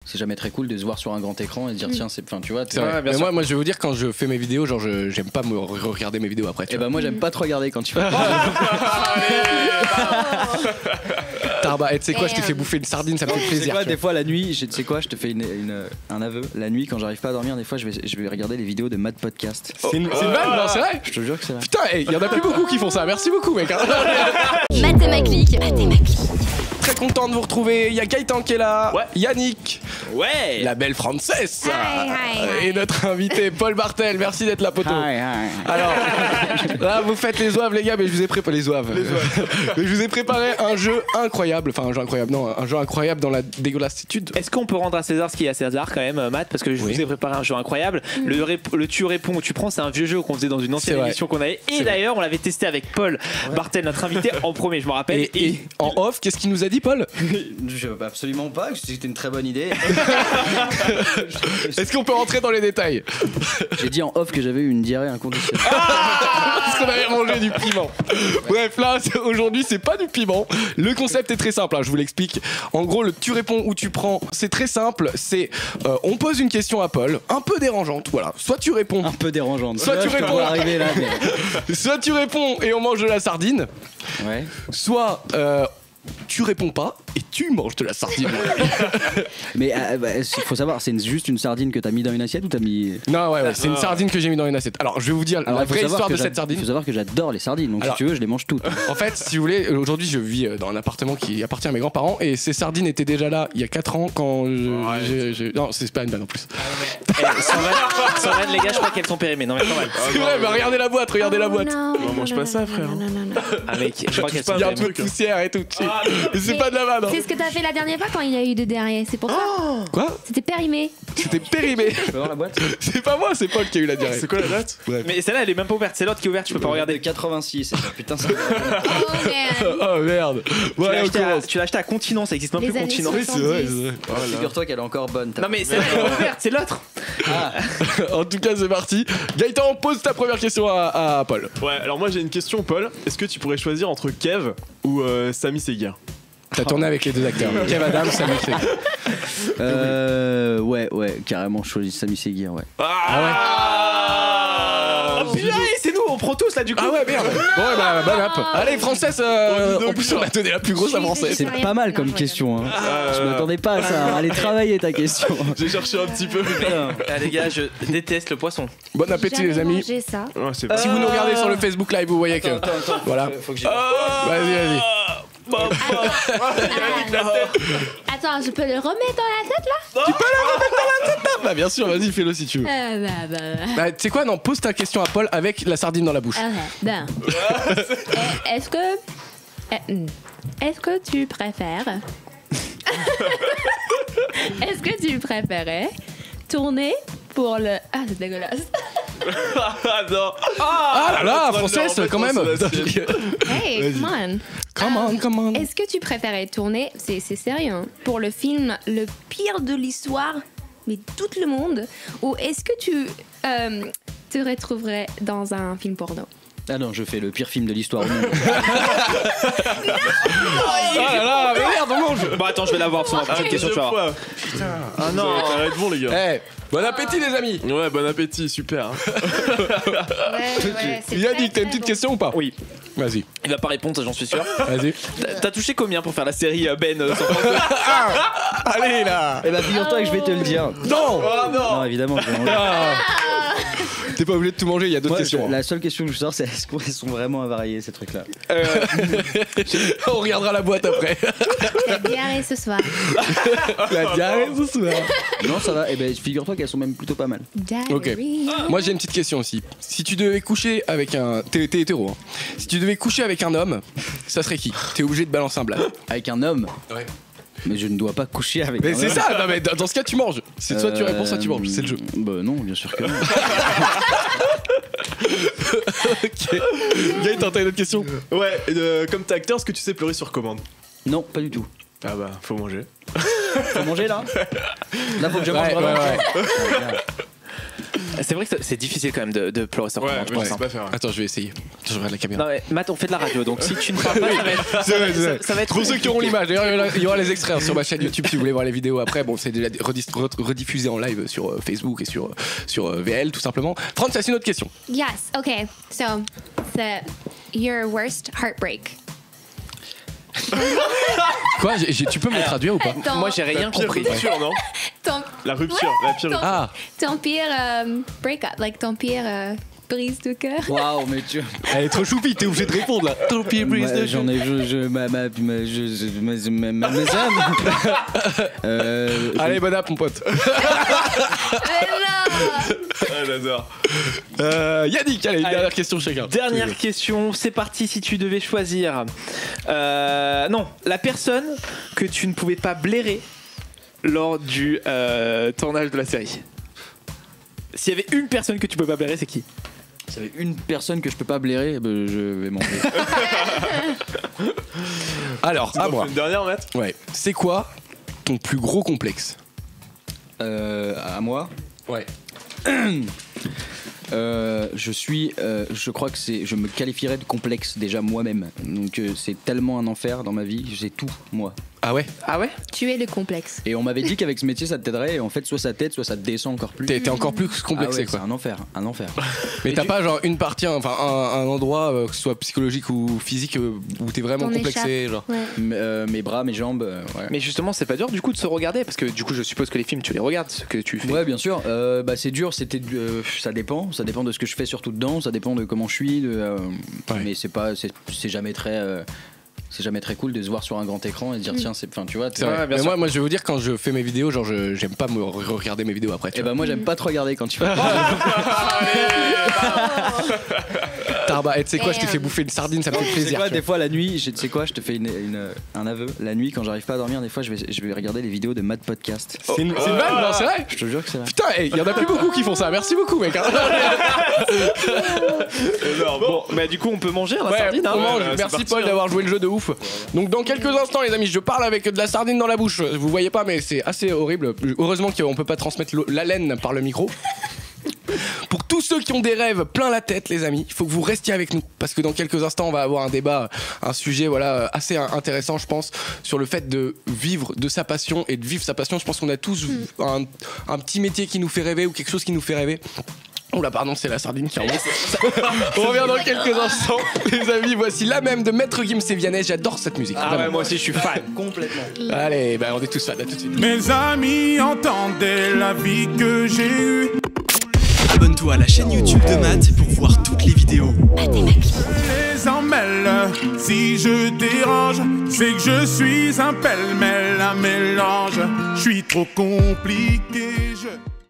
c'est jamais très cool de se voir sur un grand écran et de dire tiens c'est, enfin tu vois. C'est vrai. Mais moi je vais vous dire quand je fais mes vidéos, genre j'aime pas me regarder mes vidéos après. Et bah moi j'aime pas te regarder quand tu fais. Tarba, et tu sais quoi, je t'ai fait bouffer une sardine, ça me fait plaisir. Des fois la nuit, tu sais quoi, je te fais un aveu. La nuit quand j'arrive pas à dormir, des fois je vais regarder les vidéos de Mad Podcast. C'est une vanne, non, c'est vrai. Je te jure que c'est vrai. Putain, il y en a plus beaucoup qui font ça. Merci beaucoup, mec. Mathématiques. Très content de vous retrouver. Il y a Gaëtan qui est là. Ouais. Yannick. Ouais. La belle Frances. Hi. Et notre invité Paul Bartel. Merci d'être là, poteau. Hi. Alors, là, vous faites les zouaves, les gars, mais je vous ai préparé les zouaves. Mais je vous ai préparé un jeu incroyable. Enfin, un jeu incroyable. Non, un jeu incroyable dans la dégueulassitude. Est-ce qu'on peut rendre à César ce qui est à César quand même, Matt? Parce que je vous ai préparé un jeu incroyable. Le tu réponds ou tu prends, c'est un vieux jeu qu'on faisait dans une ancienne émission qu'on avait. Et d'ailleurs, on l'avait testé avec Paul Bartel, notre invité, en premier, je me rappelle. Et en off, qu'est-ce qu'il nous a dit, Paul? Absolument pas, c'était une très bonne idée. Est-ce qu'on peut rentrer dans les détails? J'ai dit en off que j'avais eu une diarrhée inconditionnelle. Parce qu'on avait mangé du piment. Bref, là, aujourd'hui, c'est pas du piment. Le concept est très simple, hein, je vous l'explique. En gros, le tu réponds ou tu prends, c'est très simple. C'est on pose une question à Paul, un peu dérangeante, voilà. Soit tu réponds. Un peu dérangeante. Soit tu réponds. Arriver là, mais... Soit tu réponds et on mange de la sardine. Ouais. Soit tu réponds pas et tu manges de la sardine. Mais faut savoir, c'est juste une sardine que t'as mis dans une assiette ou t'as mis... Non, ouais, c'est une sardine que j'ai mis dans une assiette. Alors, je vais vous dire la vraie histoire de cette sardine. Il faut savoir que j'adore les sardines, donc alors, si tu veux, je les mange toutes. En fait, si vous voulez, aujourd'hui, je vis dans un appartement qui appartient à mes grands-parents et ces sardines étaient déjà là il y a 4 ans quand Non, c'est pas une vanne en plus. Sans vanne, les gars, je crois qu'elles sont périmées. Non, mais pas mal. C'est vrai, mais regardez la boîte, On mange pas ça, frère. Avec, je crois qu'elles sont Il y a un périmées. peu de poussière et tout. Mais c'est pas de la vanne. C'est ce que t'as fait la dernière fois quand il y a eu de diarrhée, c'est pour ça. Quoi? C'était périmé. C'était périmé. Tu peux voir la boîte? C'est pas moi, c'est Paul qui a eu la diarrhée. C'est quoi la date? Mais celle-là, elle est même pas ouverte. C'est l'autre qui est ouverte, tu peux pas regarder. 86. Putain, ça... Oh merde. Oh merde. Ouais, on commence. Tu l'as acheté à Continent, ça existe même plus Les années Continent. 70. Figure-toi qu'elle est encore bonne. Non mais celle-là, elle est ouverte, c'est l'autre. En tout cas, c'est parti. Gaëtan, pose ta première question à Paul. Ouais, alors moi j'ai une question, Paul. Est-ce que tu pourrais choisir entre Kev ou Sami Seguir? T'as tourné avec les deux acteurs. Kev Adams, Sami Seguir. Ouais, carrément, je choisis Sami Seguir, ouais. Ah ouais. Putain, c'est nous, on prend tous là du coup. Ah ouais, merde. Bon, ouais, bah, bonne app. Allez, Française, en plus, on a donné la plus grosse à Française. C'est pas mal comme question, hein. Je m'attendais pas à ça. Allez travailler ta question. J'ai cherché un petit peu. Ah, les gars, je déteste le poisson. Bon appétit, les amis. J'ai ça. Ouais, c'est pas... Si vous nous regardez sur le Facebook Live, vous voyez que. Attends, Voilà. faut que j'y... Vas-y. Attends, je peux le remettre dans la tête là? Tu peux la remettre dans la tête? Bah, bien sûr, vas-y, fais-le si tu veux. Bah, tu sais quoi, non, pose ta question à Paul avec la sardine dans la bouche. Ben. Est-ce que tu préfères est-ce que tu préférais tourner pour le... Ah, c'est dégueulasse. Ah non. Ah là là, Française, quand même. Hey, come on. Come on. Est-ce que tu préférais tourner, c'est sérieux, hein, pour le film le pire de l'histoire, mais tout le monde, ou est-ce que tu te retrouverais dans un film porno? Ah non, je fais le pire film de l'histoire au monde. Ah là là, mais merde, on mange. Bon, attends, je vais la voir sur ma prochaine question, tu vas voir. Putain. Ah non. Ça va être bon, les gars. Eh, bon appétit, les amis. Ouais, bon appétit, super. Hein. Yannick, t'as une petite question ou pas? Oui. Vas-y. Il va pas répondre, ça, j'en suis sûr. Vas-y. T'as touché combien pour faire la série Ben Allez là. Eh bah figure-toi que je vais te le dire. Non. Non, évidemment, je vais manger. T'es pas obligé de tout manger, il y a d'autres Moi, questions. La seule question que je sors, c'est est-ce qu'ils sont vraiment avariés ces trucs-là? On regardera la boîte après. La diarrhée ce soir. La diarrhée ce soir. Non, ça va. Eh ben, figure-toi qu'elles sont même plutôt pas mal. Ok. Moi j'ai une petite question aussi. Si tu devais coucher avec un... T'es hétéro, hein. Si tu devais coucher avec un homme, ça serait qui? T'es obligé de balancer un blague. Avec un homme? Ouais. Mais je ne dois pas coucher avec Mais un c'est homme. ça, non mais dans ce cas tu manges. C'est soit tu réponds, soit tu manges, c'est le jeu. Bah non, bien sûr que non. Ok. Gaëtan, t'as une autre question? Ouais, comme t'es acteur, est-ce que tu sais pleurer sur commande? Non, pas du tout. Ah bah, faut manger. Faut manger là? Là, faut que je mange Ouais, vraiment. ouais. C'est vrai que c'est difficile quand même de pleurer sur Ouais, commande, je pense. c'est pas faire. Attends, je vais essayer. Je regarde la caméra. Non, mais Matt, on fait de la radio, donc si tu ne parles pas, ça va être Pour ceux qui auront l'image, d'ailleurs il y aura les extraits sur ma chaîne YouTube si vous voulez voir les vidéos après. Bon, c'est déjà rediffusé en live sur Facebook et sur VL tout simplement. France, c'est une autre question. Yes. Okay. So, your worst heartbreak. Quoi tu peux me le traduire ou pas? Moi, j'ai rien compris. La rupture, non? Ton, La rupture. Ah, ton pire break-up, like ton pire brise de cœur. Waouh, mais tu. elle est trop choupie, t'es obligé de répondre là. Ton pire brise de J'en ai. Mes âmes. Allez, bon app, mon pote. Mais non. Ah, j'adore. Yannick, allez, une dernière question chacun. Dernière question, c'est parti si tu devais choisir. Non, la personne que tu ne pouvais pas blairer lors du tournage de la série. S'il y avait une personne que tu peux pas blairer, c'est qui? S'il y avait une personne que je peux pas blairer, je vais m'en Alors, à moi. Une dernière, Matt? Ouais. C'est quoi ton plus gros complexe? À moi. Ouais. Je crois que je me qualifierais de complexe déjà moi-même. Donc c'est tellement un enfer dans ma vie, j'ai tout moi. Ah ouais? Ah ouais? Tu es le complexe. Et on m'avait dit qu'avec ce métier ça t'aiderait et en fait soit ça t'aide, soit ça te descend encore plus. T'es encore plus complexé Ah ouais, quoi. c'est un enfer. Mais t'as pas genre une partie, enfin un endroit, que ce soit psychologique ou physique, où t'es vraiment Ton complexé, échappe. genre. Ouais. Mes bras, mes jambes, ouais. Mais justement, c'est pas dur du coup de se regarder parce que du coup, je suppose que les films, tu les regardes, ce que tu fais. Ouais, bien sûr. Bah, c'est dur. Ça dépend de ce que je fais surtout dedans. Ça dépend de comment je suis. Mais c'est jamais très. C'est jamais très cool de se voir sur un grand écran et de dire tiens, enfin tu vois. C'est vrai. Mais moi je vais vous dire, quand je fais mes vidéos, genre j'aime pas me regarder mes vidéos après. Et bah moi j'aime pas te regarder quand tu fais. Tarba, et tu sais quoi, je t'ai fait bouffer une sardine, ça me fait Tu sais plaisir. quoi, des fois la nuit, tu sais quoi, je te fais un aveu. La nuit, quand j'arrive pas à dormir, des fois je vais regarder les vidéos de Mad Podcast. C'est une vanne, non, c'est vrai. Je te jure que c'est vrai. Putain, il y en a plus beaucoup qui font ça. Merci beaucoup, mec. Bon, bah du coup, on peut manger la sardine. on mange. c'est Merci parti, Paul hein. d'avoir joué le jeu de ouf. Donc dans quelques instants, les amis, je parle avec de la sardine dans la bouche. Vous voyez pas, mais c'est assez horrible. Heureusement qu'on peut pas transmettre l'haleine par le micro. Pour tous ceux qui ont des rêves plein la tête, les amis, il faut que vous restiez avec nous parce que dans quelques instants on va avoir un débat, un sujet assez intéressant, je pense, sur le fait de vivre de sa passion et de vivre sa passion. Je pense qu'on a tous un petit métier qui nous fait rêver ou quelque chose qui nous fait rêver. Oh là, pardon, c'est la sardine qui remonte. On revient dans quelques instants, les amis. Voici la même de Maître Gims et Vianney. J'adore cette musique. Ah ouais, moi aussi je suis fan. Complètement. Allez, bah on est tous fans. À tout de suite. Mes amis entendaient la vie que j'ai eue. Abonne-toi à la chaîne YouTube de Matt pour voir toutes les vidéos. Les emmêle, si je dérange, c'est que je suis un pêle-mêle, un mélange. Je suis trop compliqué,